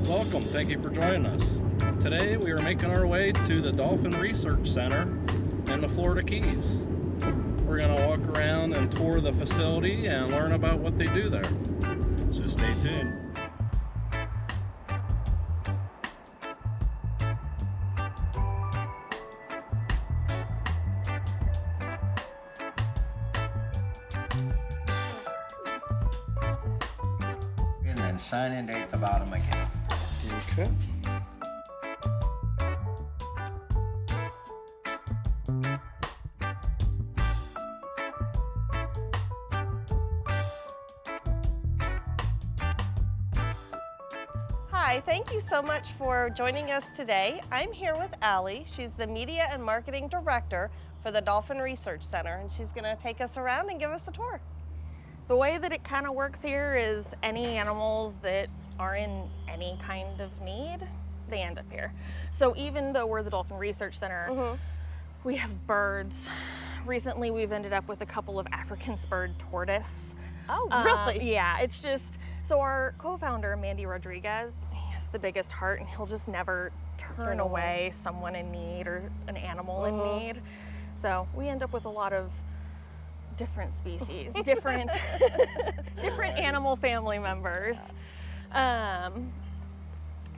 Welcome, thank you for joining us. Today we are making our way to the Dolphin Research Center in the Florida Keys. We're going to walk around and tour the facility and learn about what they do there. So stay tuned. And then sign in date at the bottom again. Okay. Hi, thank you so much for joining us today. I'm here with Allie. She's the Media and Marketing Director for the Dolphin Research Center, and she's going to take us around and give us a tour. The way that it kind of works here is any animals that are in any kind of need, they end up here. So even though we're the Dolphin Research Center, we have birds. Recently, we've ended up with a couple of African spurred tortoise. Oh, really? Yeah, it's just, so our co-founder, Mandy Rodriguez, he has the biggest heart and he'll just never turn away someone in need or an animal in need. So we end up with a lot of different species, different animal family members.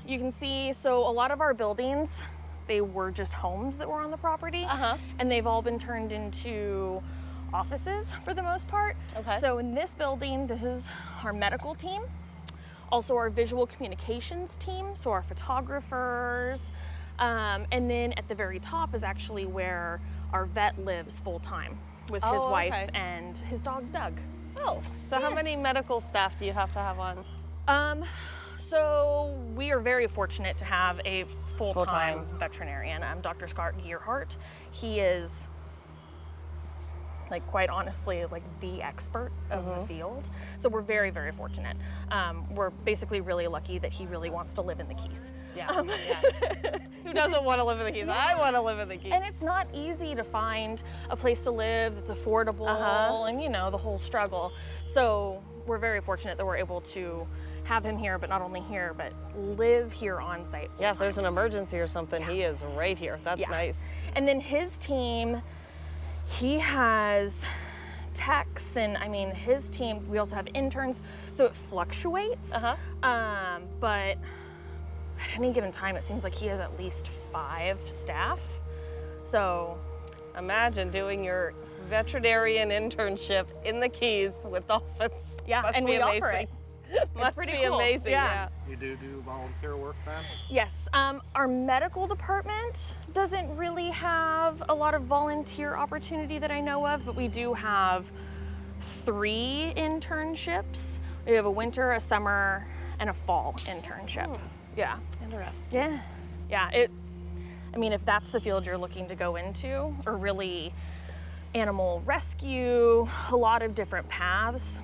You can see, so a lot of our buildings, they were just homes that were on the property, and they've all been turned into offices for the most part. So in this building, this is our medical team, also our visual communications team, so our photographers, and then at the very top is actually where our vet lives full-time with his wife and his dog Doug. Oh, so how many medical staff do you have to have on? So we are very fortunate to have a full-time veterinarian, Dr. Scott Gearhart. He is, like, quite honestly, like the expert of the field. So we're very, very fortunate. We're basically really lucky that he really wants to live in the Keys. Yeah. Who doesn't want to live in the Keys? I want to live in the Keys. And it's not easy to find a place to live that's affordable and, you know, the whole struggle. So we're very fortunate that we're able to have him here, but not only here, but live here on site full-time. Yeah, if there's an emergency or something, he is right here. That's nice. And then his team, he has techs, and I mean, his team, we also have interns, so it fluctuates. But at any given time, it seems like he has at least 5 staff. So imagine doing your veterinarian internship in the Keys with dolphins. Yeah, Must and be we amazing. offer it. Must pretty be cool. amazing, yeah. You do volunteer work then? Yes, our medical department doesn't really have a lot of volunteer opportunity that I know of, but we do have 3 internships. We have a winter, a summer, and a fall internship. Yeah. Interesting. Yeah. I mean, if that's the field you're looking to go into, or really animal rescue, a lot of different paths,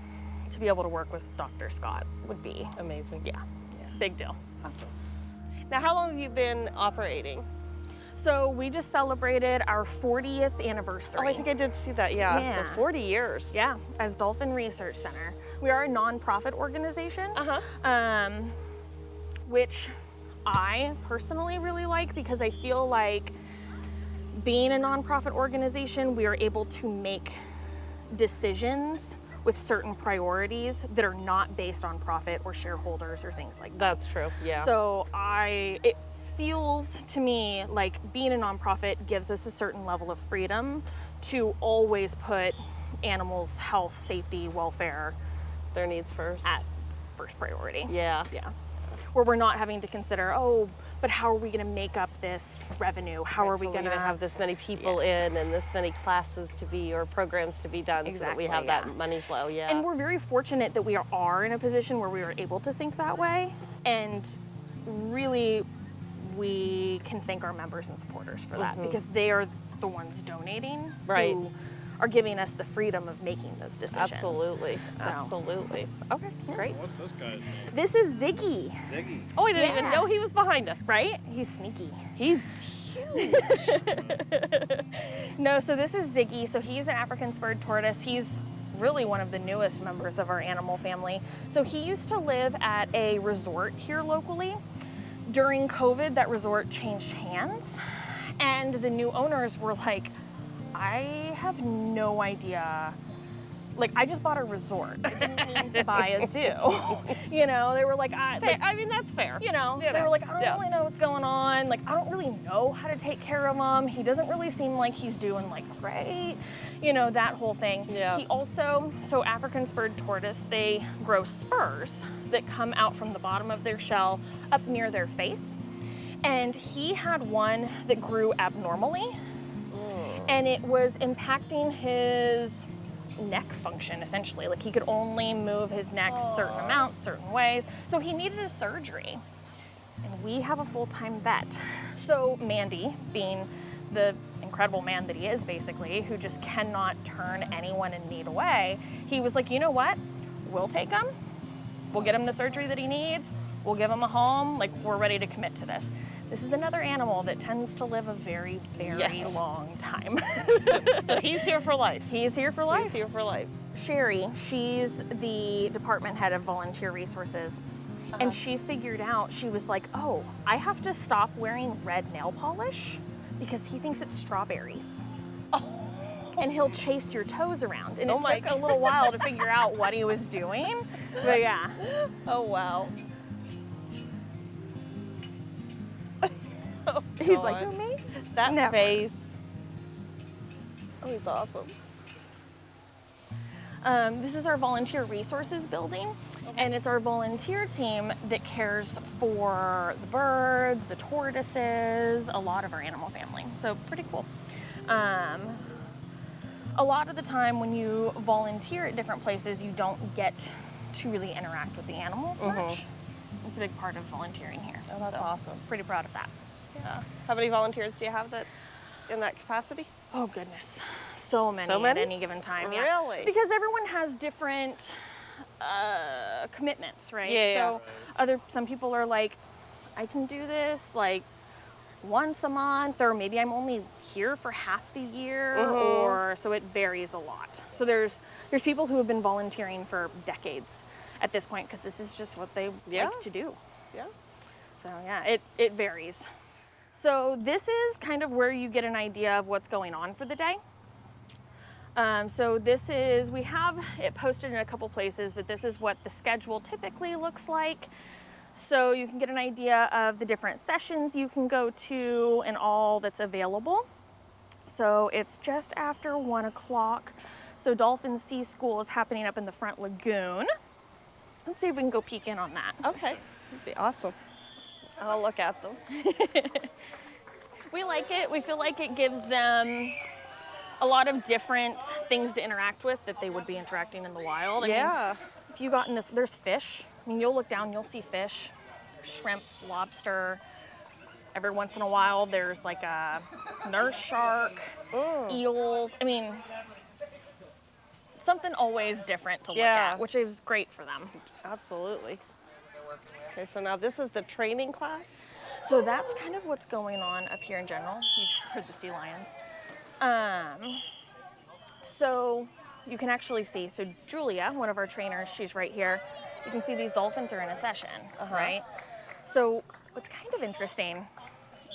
to be able to work with Dr. Scott would be amazing. Yeah. Big deal. Awesome. Now, how long have you been operating? So we just celebrated our 40th anniversary. Oh, I think I did see that, yeah. So 40 years. Yeah, as Dolphin Research Center. We are a nonprofit organization, which I personally really like because I feel like being a nonprofit organization, we are able to make decisions with certain priorities that are not based on profit or shareholders or things like that. That's true, yeah. So it feels to me like being a nonprofit gives us a certain level of freedom to always put animals' health, safety, welfare, their needs first. At first priority. Yeah. Where we're not having to consider, but how are we going to make up this revenue? How are we going to have this many people in and this many classes to be or programs to be done so that we have that money flow, And we're very fortunate that we are in a position where we are able to think that way. And really, we can thank our members and supporters for that because they are the ones donating who are giving us the freedom of making those decisions. Absolutely. Absolutely. Okay, great. What's this guy's name? This is Ziggy. Ziggy. Oh, I didn't even know he was behind us. Right? He's sneaky. He's huge. No, so this is Ziggy. So he's an African spurred tortoise. He's really one of the newest members of our animal family. So he used to live at a resort here locally, during COVID, that resort changed hands, and the new owners were like, I have no idea. Like, I just bought a resort. I didn't mean to buy a zoo. You know, they were like, I mean, that's fair. you know, they were like, I don't really know what's going on. Like, I don't really know how to take care of him. He doesn't really seem like he's doing like great. You know, that whole thing. Yeah. He also, so African spurred tortoise, they grow spurs that come out from the bottom of their shell up near their face. And he had one that grew abnormally. And it was impacting his neck function, essentially. Like, he could only move his neck certain amounts, certain ways. So he needed a surgery. And we have a full-time vet. So Mandy, being the incredible man that he is, basically, who just cannot turn anyone in need away, he was like, you know what? We'll take him. We'll get him the surgery that he needs. We'll give him a home. Like, we're ready to commit to this. This is another animal that tends to live a very, very long time. So he's here for life. He's here for life. He's here for life. Sherry, she's the department head of volunteer resources. And she figured out, she was like, oh, I have to stop wearing red nail polish because he thinks it's strawberries. And he'll chase your toes around. And it took a little while to figure out what he was doing. But yeah. Oh, wow. Oh, he's like, who, me? That face. Oh, he's awesome. This is our volunteer resources building, and it's our volunteer team that cares for the birds, the tortoises, a lot of our animal family. So pretty cool. A lot of the time when you volunteer at different places, you don't get to really interact with the animals much. It's a big part of volunteering here. Oh, that's awesome. Pretty proud of that. Yeah. How many volunteers do you have that's in that capacity? Oh goodness, so many at any given time. Yeah. Really? Because everyone has different commitments, right? Yeah. So some people are like, I can do this like once a month, or maybe I'm only here for half the year, or so it varies a lot. So there's people who have been volunteering for decades at this point because this is just what they like to do. Yeah. So yeah, it varies. So this is kind of where you get an idea of what's going on for the day. So this is, we have it posted in a couple places, but this is what the schedule typically looks like. So you can get an idea of the different sessions you can go to and all that's available. So it's just after 1 o'clock. So Dolphin Sea School is happening up in the front lagoon. Let's see if we can go peek in on that. Okay, that'd be awesome. I'll look at them. We like it. We feel like it gives them a lot of different things to interact with that they would be interacting in the wild. I mean, if you got in this, there's fish. I mean, you'll look down, you'll see fish, shrimp, lobster. Every once in a while, there's like a nurse shark, eels. I mean, something always different to look at, which is great for them. Absolutely. Okay, so now this is the training class? So that's kind of what's going on up here in general. You've heard the sea lions. So you can actually see, so Julia, one of our trainers, she's right here. You can see these dolphins are in a session, right? So what's kind of interesting,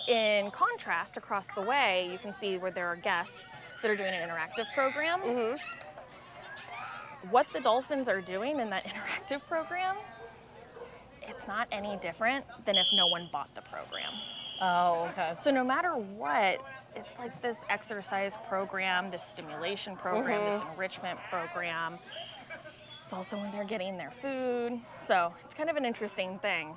in contrast across the way, you can see where there are guests that are doing an interactive program. What the dolphins are doing in that interactive program, it's not any different than if no one bought the program. Oh, okay. So no matter what, it's like this exercise program, this stimulation program, this enrichment program. It's also when they're getting their food. So it's kind of an interesting thing.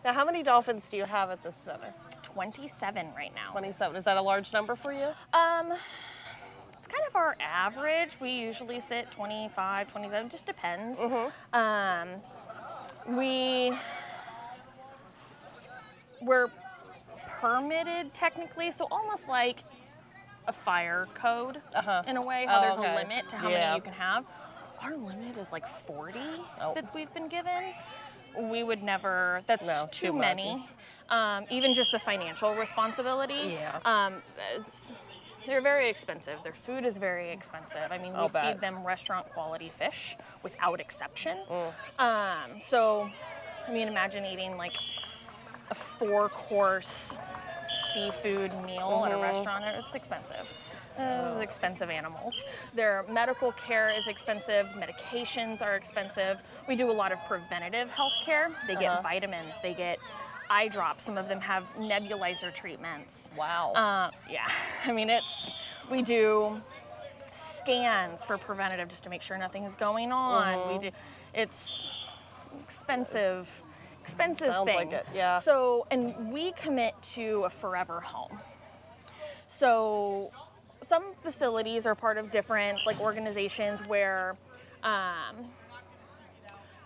Now, how many dolphins do you have at this center? 27 right now. 27. Is that a large number for you? It's kind of our average. We usually sit 25, 27, just depends. We're permitted technically, so almost like a fire code in a way, how there's a limit to how many you can have. Our limit is like 40 that we've been given. We would never, that's too many. Even just the financial responsibility. They're very expensive. Their food is very expensive. I mean, we feed them restaurant quality fish without exception. So, I mean, imagine eating like a 4-course seafood meal at a restaurant, it's expensive. Those expensive animals. Their medical care is expensive, medications are expensive. We do a lot of preventative health care. They get vitamins, they get eye drops. Some of them have nebulizer treatments. Wow. Yeah, I mean, we do scans for preventative just to make sure nothing's going on. It's expensive Sounds thing. like it, yeah. So, and we commit to a forever home. So some facilities are part of different like organizations where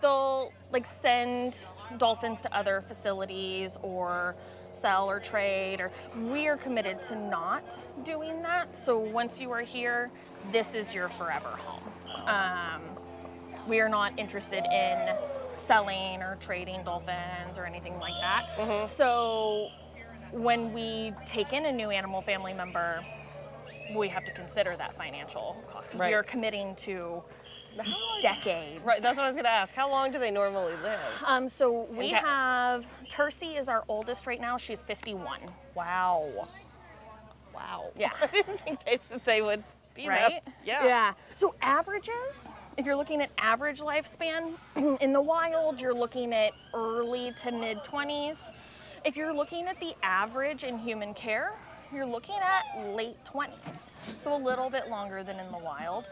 they'll like send dolphins to other facilities or sell or trade, or we are committed to not doing that. So once you are here, this is your forever home. We are not interested in selling or trading dolphins or anything like that. So when we take in a new animal family member, we have to consider that financial cost. Right. We are committing to decades. Right, that's what I was gonna ask. How long do they normally live? So we have, Tercy is our oldest right now. She's 51. Wow. Yeah. I didn't think they would be Right? that. Yeah. Yeah. So averages, if you're looking at average lifespan, in the wild, you're looking at early to mid 20s. If you're looking at the average in human care, you're looking at late 20s. So a little bit longer than in the wild.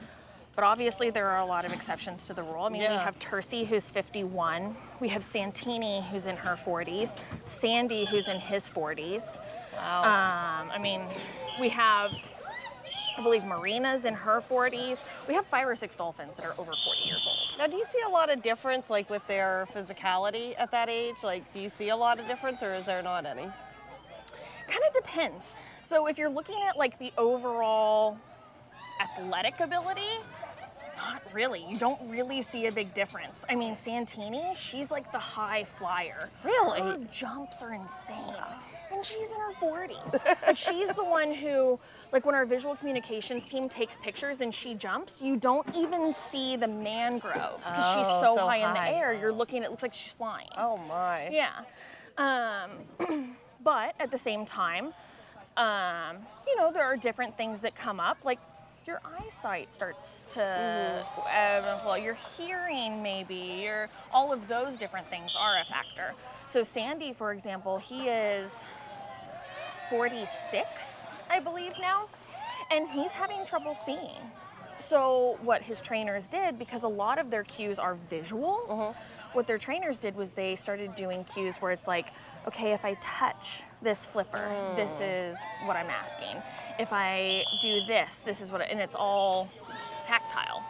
But obviously there are a lot of exceptions to the rule. I mean, we have Tercy, who's 51. We have Santini, who's in her 40s. Sandy, who's in his 40s. Wow. I mean, we have, I believe Marina's in her 40s. We have 5 or 6 dolphins that are over 40 years old. Now, do you see a lot of difference, like with their physicality at that age? Like, do you see a lot of difference, or is there not any? Kind of depends. So if you're looking at like the overall athletic ability, not really. You don't really see a big difference. I mean, Santini, she's like the high flyer. Really? Her jumps are insane. And she's in her 40s. Like, she's the one who, like, when our visual communications team takes pictures and she jumps, you don't even see the mangroves because she's so high in the air. You're looking, it looks like she's flying. Oh my. Yeah. But at the same time, you know, there are different things that come up, like your eyesight starts to ebb and flow, your hearing maybe, all of those different things are a factor. So Sandy, for example, he is 46, I believe now, and he's having trouble seeing. So what his trainers did, because a lot of their cues are visual, what their trainers did was they started doing cues where it's like, okay, if I touch this flipper, this is what I'm asking. If I do this, this is what, and it's all tactile.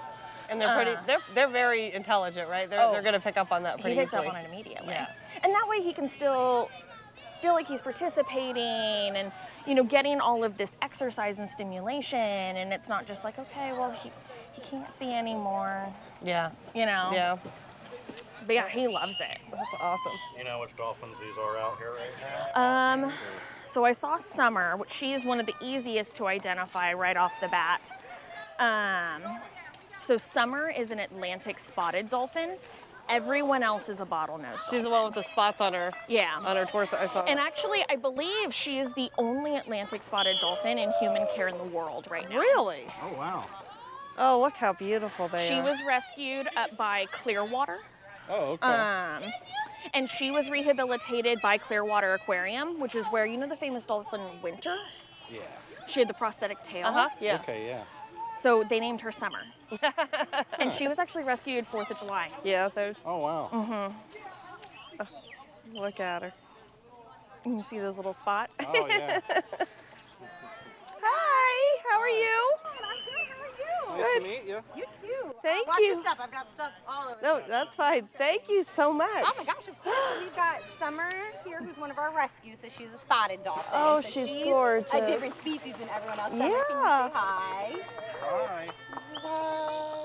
And they're pretty, they're very intelligent, right? They're going to pick up on that pretty He picks easily. up on it immediately. Yeah. And that way he can still feel like he's participating and, you know, getting all of this exercise and stimulation, and it's not just like, okay, well, he can't see anymore, Yeah. you know? Yeah. But yeah, he loves it. That's awesome. You know which dolphins these are out here right now? So I saw Summer, which she is one of the easiest to identify right off the bat. So Summer is an Atlantic spotted dolphin. Everyone else is a bottlenose dolphin. She's the one with the spots on her on her torso. I saw And that. actually, I believe she is the only Atlantic spotted dolphin in human care in the world right now. Really? Oh, wow. Oh, look how beautiful they She are. was rescued up by Clearwater. Oh, okay. And she was rehabilitated by Clearwater Aquarium, which is where, you know the famous dolphin Winter? Yeah. She had the prosthetic tail. Yeah. Okay, yeah. So they named her Summer. And she was actually rescued 4th of July. Yeah, they're, Oh, wow. look at her. You can see those little spots. Oh, yeah. Hi, how are you? Nice to meet you. You too. Thank Watch you. your stuff. I've got stuff all over. No, that's fine. Thank you so much. Oh my gosh, of course. So we've got Summer here, who's one of our rescues. So she's a spotted dolphin. Oh, so she's A gorgeous. different species than everyone else. Summer, Yeah. can you say hi? Hi.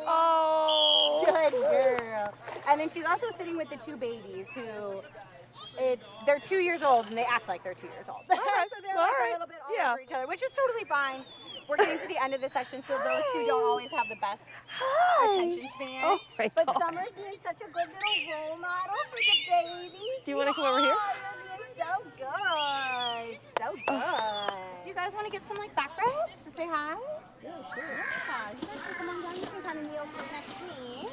Oh. Good girl. And then she's also sitting with the 2 babies who, they're 2 years old and they act like they're 2 years old. So they're like a little bit all over each other, which is totally fine. We're getting to the end of the session, so those 2 don't always have the best attention span. Oh my But God. Summer's being such a good little role model for the babies. Do you wanna come over here? Yeah, you're being so get some like back rubs to say hi? Yeah, sure. Yeah, you guys can come on down. You can kind of kneel next to me.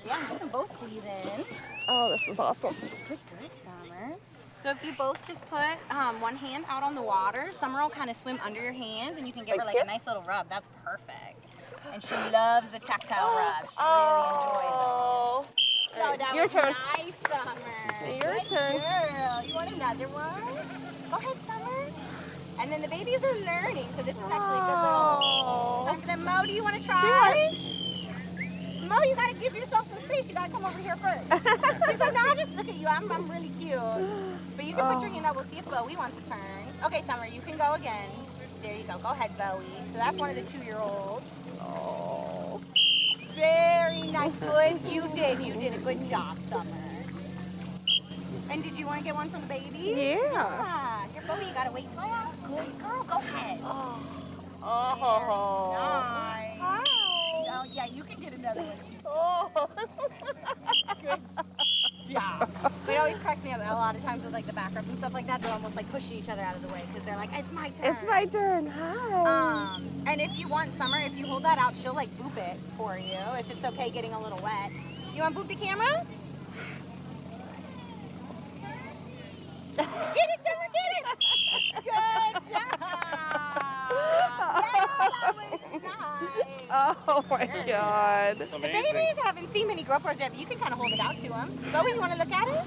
Yeah, you can both squeeze in. Oh, this is awesome. Good, Summer. So if you both just put one hand out on the water, Summer will kind of swim under your hands, and you can give her like a nice little rub. That's perfect. And she loves the tactile rub. She really enjoys it. Oh, that Your was turn. nice, Summer. Your Good turn. girl. You want another one? Go ahead, Summer. And then the babies are learning, so this is actually a good little time for them. Mo, do you want to try? Mo, you gotta give yourself some space. You gotta come over here first. She's like, no, I'll just look at you. I'm really cute. But you can put your hand up. We'll see if Bowie wants to turn. Okay, Summer, you can go again. There you go. Go ahead, Bowie. So that's one of the 2-year-olds. Oh. Very nice. Good. You did a good job, Summer. And did you want to get one from the baby? Yeah. Here, Bowie, you gotta wait till I ask. Good girl. Go ahead. Oh. Nice. Hi. Oh, yeah, you can get another one. Oh. Good job. They always crack me up a lot of times with like the back rubs and stuff like that. They're almost like pushing each other out of the way because they're like, it's my turn. It's my turn. Hi. And if you want, Summer, if you hold that out, she'll like boop it for you if it's okay getting a little wet. You want to boop the camera? Get it, Summer, get it! Good job! Yeah, that was nice. Oh my God. The babies haven't seen many GoPros yet, but you can kind of hold it out to them. Bowie, you want to look at it?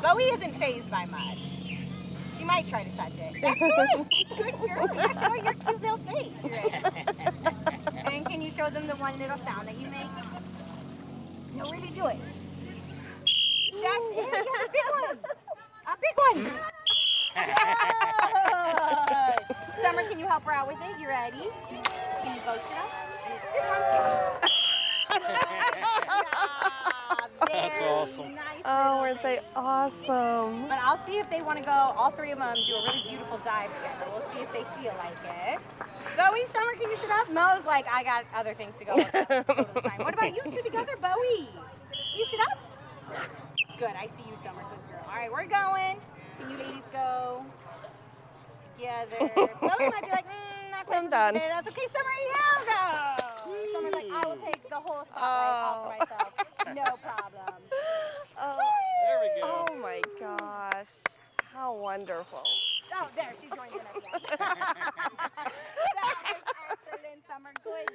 Bowie isn't phased by much. She might try to touch it. That's good. Good girl. Yeah, show her your cute little face. And can you show them the one little sound that you make? No, really do it. That's it. You have a big one. A big one. Good. Summer, can you help her out with it? You ready? Can you both sit up? And it's this one. That's awesome. Nice. Oh, weren't they awesome? But I'll see if they want to go, all three of them do a really beautiful dive together. We'll see if they feel like it. Bowie, Summer, can you sit up? Mo's like, I got other things to go with. What about you two together, Bowie? Can you sit up? Good, I see you, Summer. Good girl. All right, we're going. Can you ladies go together? Bowie might be like, not quite. I'm done. That's okay, Summer, you go. Summer's like, I will take the whole spotlight all for myself. No problem. Oh, there we go. Oh my gosh. How wonderful. Oh, there, she joined in at the end. That was excellent, Summer. Good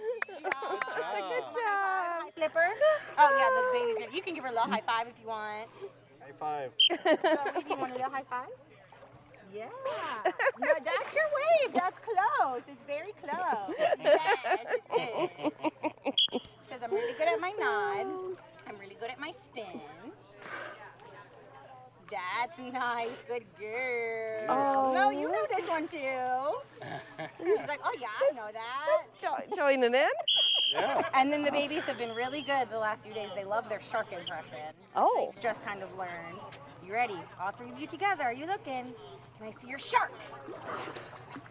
job. Good job. High flipper. Oh, yeah, the baby's good. You can give her a little high five if you want. High five. So, if you want a little high five? Yeah. No, that's your wave. That's close. It's very close. Yes, it is. Says, I'm really good at my nod. I'm really good at my spin. That's nice. Good girl. Oh. No, you know this one too. She's like, oh yeah, I know that. Joining in? Yeah. And then the babies have been really good the last few days. They love their shark impression. Oh. They just kind of learned. You ready? All three of you together. Are you looking? Can I see your shark?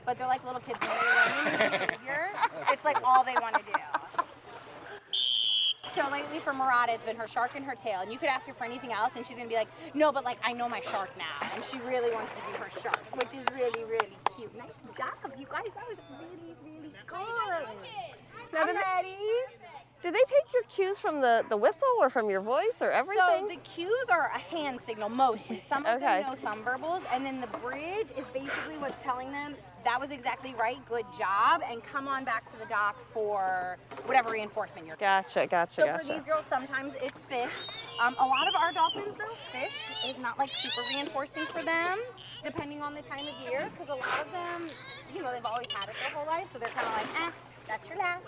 But they're like little kids when they're learning the behavior. It's like all they want to do. So lately for Murata, it's been her shark and her tail. And you could ask her for anything else, and she's going to be like, no, but like, I know my shark now. And she really wants to do her shark, which is really, really cute. Nice job, you guys. That was really, really good. Now, I'm ready. Do they take your cues from the whistle or from your voice or everything? So the cues are a hand signal mostly. Some of them know some verbals, and then the bridge is basically what's telling them that was exactly right, good job, and come on back to the dock for whatever reinforcement you're getting. Gotcha. So for these girls, sometimes it's fish. A lot of our dolphins, though, fish is not like super reinforcing for them, depending on the time of year, because a lot of them, you know, they've always had it their whole life, so they're kind of like, that's your last.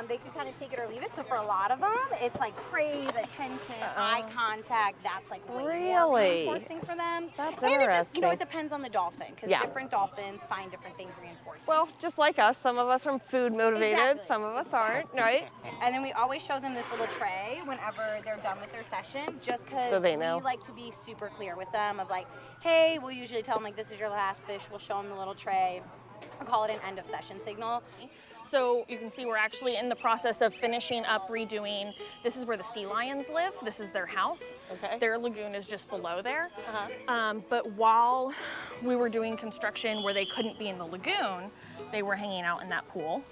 They can kind of take it or leave it. So for a lot of them, it's like praise, attention, eye contact. That's like way more reinforcing for them. That's and interesting. it just, you know, it depends on the dolphin because different dolphins find different things reinforcing. Well, just like us, some of us are food motivated, Exactly. some of us aren't, right? And then we always show them this little tray whenever they're done with their session, just because So they know. we like to be super clear with them of like, hey, we'll usually tell them like, this is your last fish. We'll show them the little tray. We'll call it an end of session signal. So you can see we're actually in the process of finishing up redoing. This is where the sea lions live. This is their house. Okay. Their lagoon is just below there. But while we were doing construction where they couldn't be in the lagoon, they were hanging out in that pool.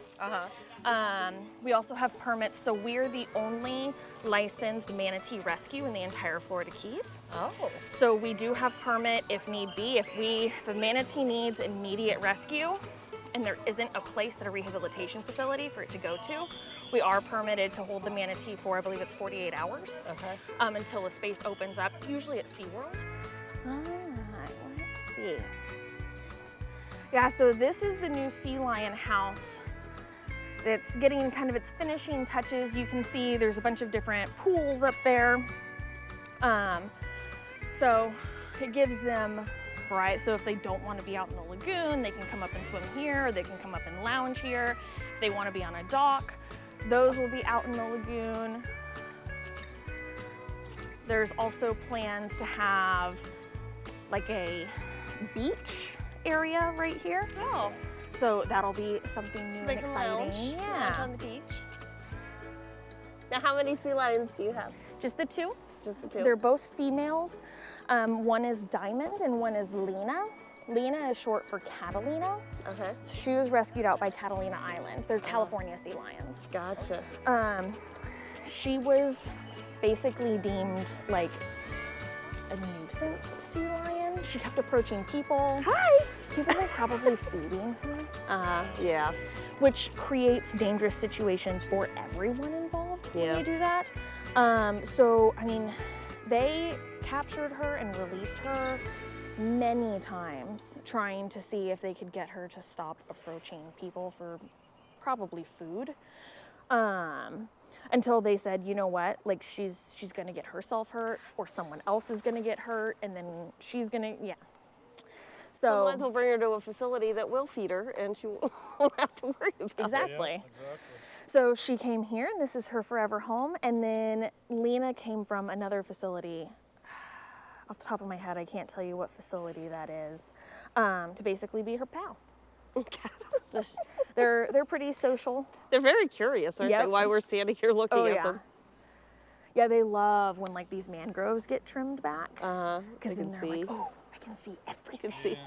We also have permits, so we're the only licensed manatee rescue in the entire Florida Keys. Oh. So we do have permit if need be. If a manatee needs immediate rescue and there isn't a place at a rehabilitation facility for it to go to, we are permitted to hold the manatee for, I believe it's 48 hours. Okay. Until a space opens up, usually at SeaWorld. All right, let's see. Yeah, so this is the new sea lion house. It's getting kind of its finishing touches. You can see there's a bunch of different pools up there. So it gives them variety. So if they don't want to be out in the lagoon, they can come up and swim here, or they can come up and lounge here. If they want to be on a dock, those will be out in the lagoon. There's also plans to have like a beach area right here. Oh. So that'll be something new So they and can exciting. lounge on the beach. Now, how many sea lions do you have? Just the two. Just the two? They're both females. One is Diamond and one is Lena. Lena is short for Catalina. Okay. So she was rescued out by Catalina Island. They're California sea lions. Gotcha. She was basically deemed like a nuisance sea lion. She kept approaching people. Hi! People were probably feeding her. Yeah. Which creates dangerous situations for everyone involved when you do that. So, I mean, they captured her and released her many times, trying to see if they could get her to stop approaching people for probably food. Until they said, you know what, like she's gonna get herself hurt, or someone else is gonna get hurt, and then she's gonna, So might as well bring her to a facility that will feed her, and she won't have to worry about it. Exactly. So she came here, and this is her forever home. And then Lena came from another facility. Off the top of my head, I can't tell you what facility that is, to basically be her pal. They're pretty social. They're very curious, aren't they? Why we're standing here looking at them. Yeah, they love when like these mangroves get trimmed back. Because then they're see. like, oh, I can see everything. You can see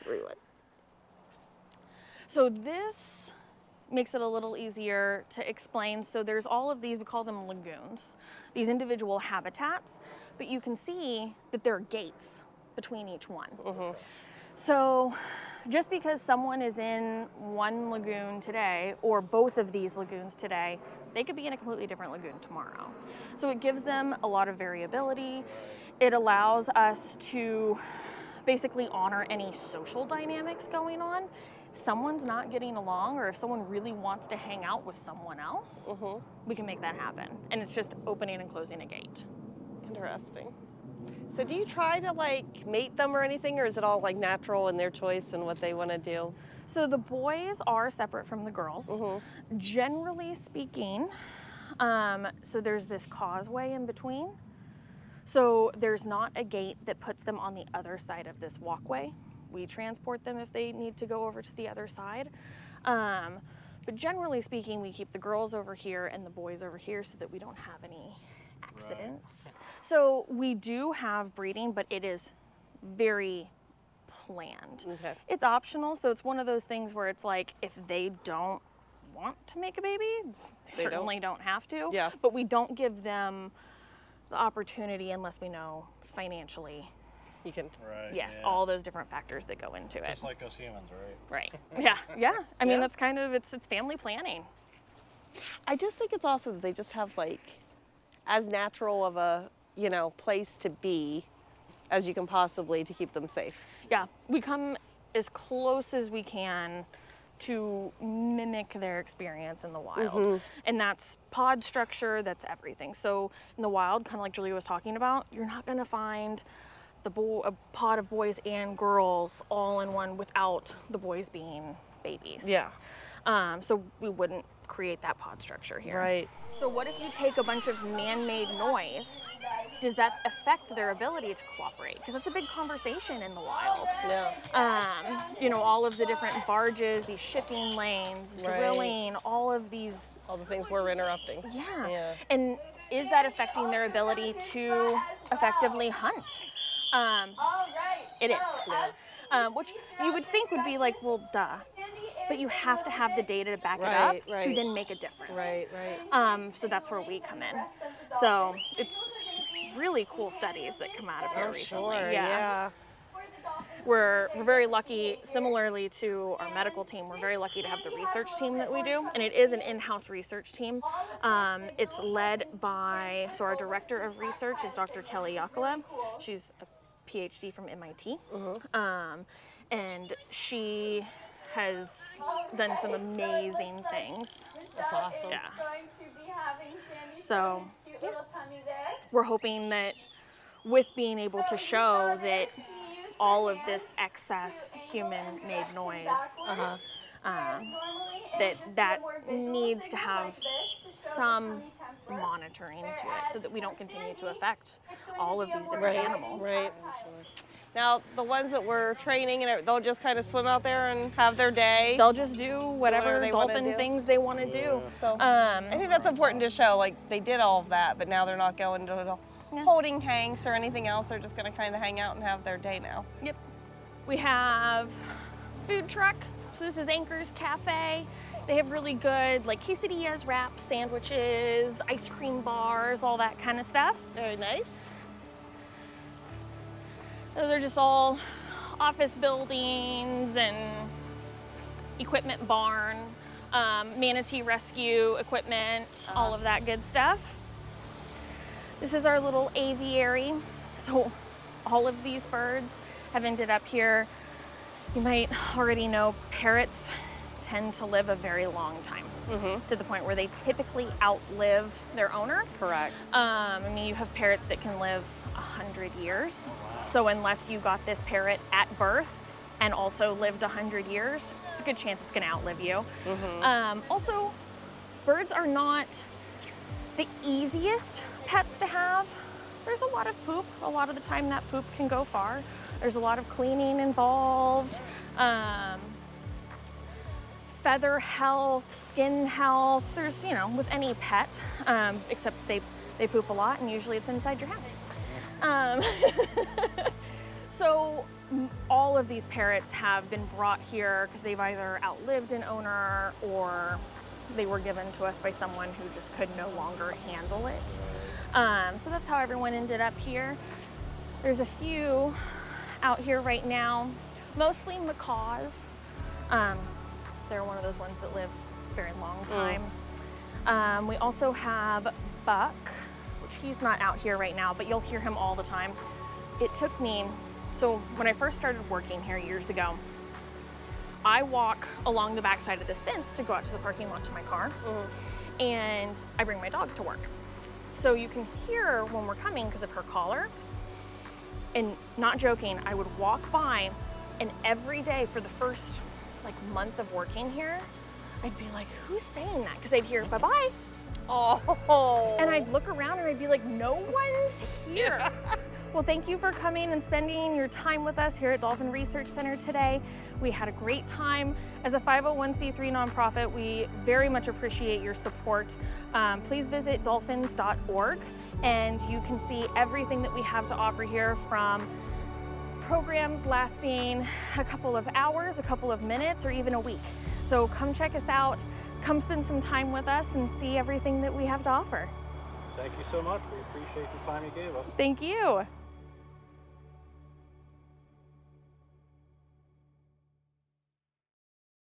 everyone. So this makes it a little easier to explain. So there's all of these, we call them lagoons, these individual habitats, but you can see that there are gates between each one. So just because someone is in one lagoon today, or both of these lagoons today, they could be in a completely different lagoon tomorrow. So it gives them a lot of variability. It allows us to basically honor any social dynamics going on. If someone's not getting along, or if someone really wants to hang out with someone else, we can make that happen. And it's just opening and closing a gate. Interesting. So do you try to like mate them or anything, or is it all like natural in their choice and what they want to do? So the boys are separate from the girls. Generally speaking, so there's this causeway in between. So there's not a gate that puts them on the other side of this walkway. We transport them if they need to go over to the other side. But generally speaking, we keep the girls over here and the boys over here so that we don't have any accidents. So we do have breeding, but it is very planned. It's optional, so it's one of those things where it's like, if they don't want to make a baby, they certainly don't have to. But we don't give them the opportunity unless we know financially. You can, all those different factors that go into it. Just like us humans, right? Yeah. I mean, that's kind of, it's family planning. I just think it's awesome that they just have like as natural of a, place to be as you can possibly to keep them safe. Yeah, we come as close as we can to mimic their experience in the wild. And that's pod structure, that's everything. So in the wild, kind of like Julia was talking about, you're not gonna find a pod of boys and girls all in one without the boys being babies. So we wouldn't create that pod structure here. Right. So what if you take a bunch of man-made noise? Does that affect their ability to cooperate? Because that's a big conversation in the wild. All of the different barges, these shipping lanes, drilling, all of these. All the things we're interrupting. And is that affecting their ability to effectively hunt? It is. Which you would think would be like, well, duh. but you have to have the data to back it up to then make a difference. So that's where we come in. So it's really cool studies that come out of here recently. Yeah. We're very lucky, similarly to our medical team, we're very lucky to have the research team that we do, and it is an in-house research team. It's led by, so our director of research is Dr. Kelly Yakala. She's a PhD from MIT, and she has done some amazing things. That's awesome. Yeah. So we're hoping that with being able to show that all of this excess human-made noise, that needs to have some monitoring to it so that we don't continue to affect all of these different animals. Now, the ones that we're training, and they'll just kind of swim out there and have their day. They'll just do whatever dolphin things they want to do. So I think that's important to show, like they did all of that, but now they're not going to the holding tanks or anything else. They're just going to kind of hang out and have their day now. Yep. We have food truck. So this is Anchor's Cafe. They have really good like quesadillas, wraps, sandwiches, ice cream bars, all that kind of stuff. Very nice. Those are just all office buildings and equipment barn, manatee rescue equipment, all of that good stuff. This is our little aviary. So all of these birds have ended up here. You might already know parrots tend to live a very long time, to the point where they typically outlive their owner. Correct. I mean, you have parrots that can live 100 years. So unless you got this parrot at birth and also lived 100 years, it's a good chance it's gonna outlive you. Also, birds are not the easiest pets to have. There's a lot of poop. A lot of the time that poop can go far. There's a lot of cleaning involved. Feather health, skin health. There's, you know, with any pet, except they poop a lot and usually it's inside your house. So all of these parrots have been brought here because they've either outlived an owner or they were given to us by someone who just could no longer handle it. So that's how everyone ended up here. There's a few out here right now, mostly macaws. They're one of those ones that live a very long time. We also have Buck, which he's not out here right now, but you'll hear him all the time. It took me, so when I first started working here years ago, I walk along the backside of this fence to go out to the parking lot to my car, and I bring my dog to work. So you can hear when we're coming because of her collar, and not joking, I would walk by, and every day for the first like month of working here, I'd be like, who's saying that? Because I'd hear bye-bye. Oh. And I'd look around and I'd be like, no one's here. Well, thank you for coming and spending your time with us here at Dolphin Research Center today. We had a great time. As a 501c3 nonprofit, we very much appreciate your support. Please visit dolphins.org and you can see everything that we have to offer here, from programs lasting a couple of hours, a couple of minutes, or even a week. So come check us out, come spend some time with us and see everything that we have to offer. Thank you so much. We appreciate the time you gave us. Thank you.